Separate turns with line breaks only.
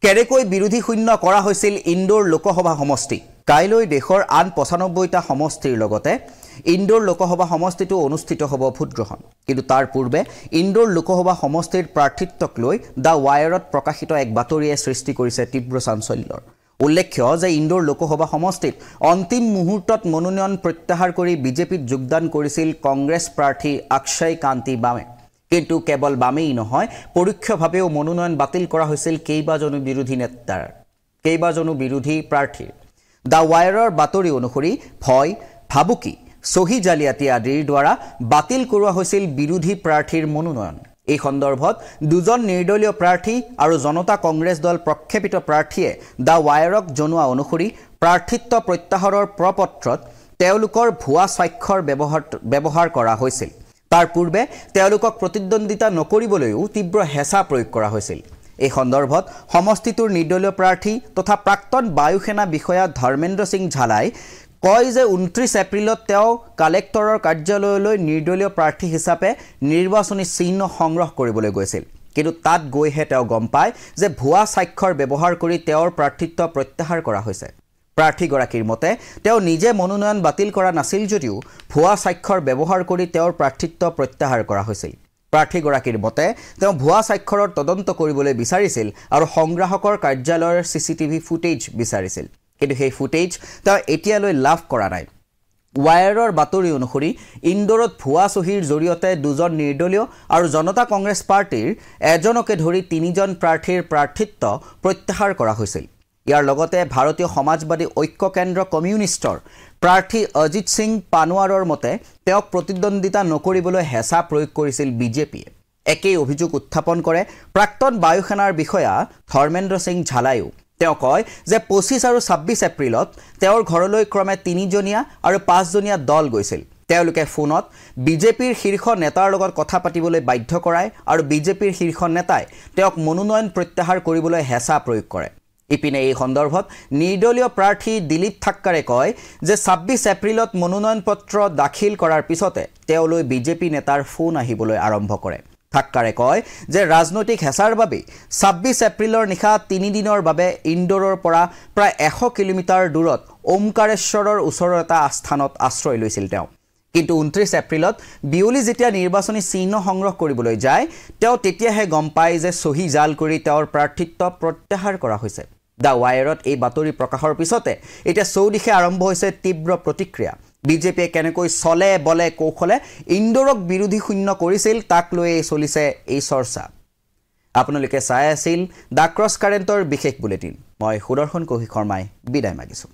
কেনেকৈ বিৰোধী শূন্য কৰা হৈছিল ইন্দোৰ লোকসভা সমষ্টি কাইলৈ দেশৰ আন ৯৫টা সমষ্টিৰ লগতে ইন্দোৰ লোকসভা সমষ্টিটো অনুষ্ঠিত হ'ব ভোটগ্ৰহণ কিন্তু তাৰ পূৰ্বে ইন্দোৰ লোকসভা সমষ্টিৰ প্ৰাৰ্থিত্বক লৈ দা ৱায়াৰত প্ৰকাশিত এক বাতৰিয়ে সৃষ্টি কৰিছে তীব্ৰ চাঞ্চল্যৰ উল্লেখ্য যে ইন্দোৰ লোকসভা সমষ্টিত অন্তিম মুহূৰ্তত মনোনয়ন প্ৰত্যাহাৰ কৰি বিজেপিত যোগদান কৰিছিল কংগ্ৰেছ প্ৰাৰ্থী অক্ষয় কান্তি বামে কিন্তু কেৱল বামেই নহয় পৰোক্ষভাৱেও মনোনয়ন বাতিল কৰা হৈছিল কেইবাজনো বিৰোধী নেতাৰ কেইবাজনো বিৰোধী প্ৰাৰ্থীৰ দা ৱায়াৰৰ বাতৰি অনুসৰি ভয় ভাবুকি সহি জালিয়াতি আদিৰ দ্বাৰা বাতিল কৰোৱা হৈছিল বিৰোধী প্ৰাৰ্থীৰ মনোনয়ন এই সন্দৰ্ভত দুজন নিৰ্দলীয় প্ৰাৰ্থী আৰু জনতা কংগ্ৰেছ দল প্ৰক্ষেপিত প্ৰাৰ্থীয়ে দা ৱায়াৰক জনোৱা অনুসৰি প্ৰাৰ্থিত্ব প্ৰত্যাহাৰৰ প্ৰপত্ৰত তেওঁলোকৰ ভুৱা স্বাক্ষৰ ব্যৱহাৰ কৰা হৈছিল তাৰ পূৰ্বে তেওঁলোকক প্ৰতিদ্বন্দ্বিতা নকৰিবলৈও তীব্ৰ হেঁচা প্ৰয়োগ কৰা হৈছিল এই সন্দৰ্ভত সমষ্টিটোৰ নিৰ্দলীয় প্ৰাৰ্থী তথা প্ৰাক্তন বায়ুসেনা বিষয়া ধৰ্মেন্দ্ৰ সিং ঝালাই কয় যে ২৯ এপ্ৰিলত তেওঁ কালেক্টৰৰ কাৰ্যালয়লৈ নিৰ্দলীয় প্ৰাৰ্থী হিচাপে নিৰ্বাচনী চিহ্ন সংগ্ৰহ কৰিবলৈ গৈছিল কিন্তু তাত গৈহে তেওঁ গম পায় যে ভুৱা স্বাক্ষৰ ব্যৱহাৰ কৰি তেওঁৰ প্ৰাৰ্থিত্ব প্ৰত্যাহাৰ কৰা হৈছে প্ৰাৰ্থীগৰাকীৰ মতে তেওঁ নিজে মনোনয়ন বাতিল কৰা নাছিল যদিও ভুৱা স্বাক্ষৰ ব্যৱহাৰ কৰি তেওঁৰ প্ৰাৰ্থিত্ব প্ৰত্যাহাৰ কৰা হৈছিল প্ৰাৰ্থীগৰাকীৰ মতে তেওঁ ভুৱা স্বাক্ষৰৰ তদন্ত কৰিবলৈ বিচাৰিছিল আৰু সংগ্ৰাহকৰ কাৰ্যালয়ৰ চিচিটিভি ফুটেজ বিচাৰিছিল কিন্তু সেই ফুটেজ তেওঁ এতিয়ালৈ লাভ কৰা নাই ৱায়াৰৰ বাতৰি অনুসৰি ইন্দোৰত ভুৱা চহীৰ জৰিয়তে দুজন নিৰ্দলীয় আৰু জনতা কংগ্ৰেছ পাৰ্টিৰ এজনকে ধৰি তিনিজন প্ৰাৰ্থীৰ প্ৰাৰ্থিত্ব প্ৰত্যাহাৰ কৰা হৈছিল ইয়াৰ লগতে ভাৰতীয় সমাজবাদী ঐক্য কেন্দ্ৰ কমিউনিষ্টৰ প্ৰাৰ্থী অজিত সিং পানোৱাৰৰ মতে তেওঁক প্ৰতিদ্বন্দ্বিতা নকৰিবলৈ হেঁচা প্ৰয়োগ কৰিছিল বিজেপিয়ে একেই অভিযোগ উত্থাপন কৰে প্ৰাক্তন বায়ুসেনাৰ বিষয়া ধৰ্মেন্দ্ৰ সিং ঝালাইও তেওঁ কয় যে ২৫ আৰু ২৬ এপ্ৰিলত তেওঁৰ ঘৰলৈ ক্ৰমে ৩জনীয়া আৰু ৫জনীয়া দল গৈছিল তেওঁলোকে ফোনত বিজেপিৰ শীৰ্ষ নেতাৰ লগত কথা পাতিবলৈ বাধ্য কৰায় আৰু বিজেপিৰ শীৰ্ষ নেতাই তেওঁক মনোনয়ন প্ৰত্যাহাৰ কৰিবলৈ হেঁচা প্ৰয়োগ কৰে ইপিনে এই সন্দৰ্ভত নিৰ্দলীয় প্ৰাৰ্থী দিলীপ ঠাক্কাৰে কয় যে ২৬ এপ্ৰিলত মনোনয়ন পত্ৰ দাখিল কৰাৰ পিছতে তেওঁলৈ বিজেপি নেতাৰ ফোন আহিবলৈ আৰম্ভ কৰে ঠাক্কাৰে কয় যে ৰাজনৈতিক হেঁচাৰ বাবে ২৬ এপ্ৰিলৰ নিশা ৩ দিনৰ বাবে ইন্দোৰৰ পৰা প্ৰায় ১০০ কিলোমিটাৰ দূৰত ওমকাৰেশ্বৰৰ ওচৰৰ এটা স্থানত আশ্ৰয় লৈছিল তেওঁ কিন্তু ২৯ এপ্ৰিলত বিয়লি যেতিয়া নিৰ্বাচনী চিহ্ন সংগ্ৰহ কৰিবলৈ যায় তেওঁ তেতিয়াহে গম পায় যে সহি জাল কৰি তেওঁৰ প্ৰাৰ্থিত্ব প্ৰত্যাহাৰ কৰা হৈছে দা ৱায়াৰত এই বাতৰি প্ৰকাশৰ পিছতে এতিয়া চৌদিশে আৰম্ভ হৈছে তীব্ৰ প্ৰতিক্ৰিয়া বিজেপিয়ে কেনেকৈ চলে বলে কৌশলে ইন্দোৰক বিৰোধী শূন্য কৰিছিল তাক লৈ চলিছে এই চৰ্চা আপোনালোকে চাই আছিল দা ক্ৰছ কাৰেণ্টৰ বিশেষ বুলেটিন মই সুদৰ্শন কৌশিক শৰ্মাই বিদায় মাগিছোঁ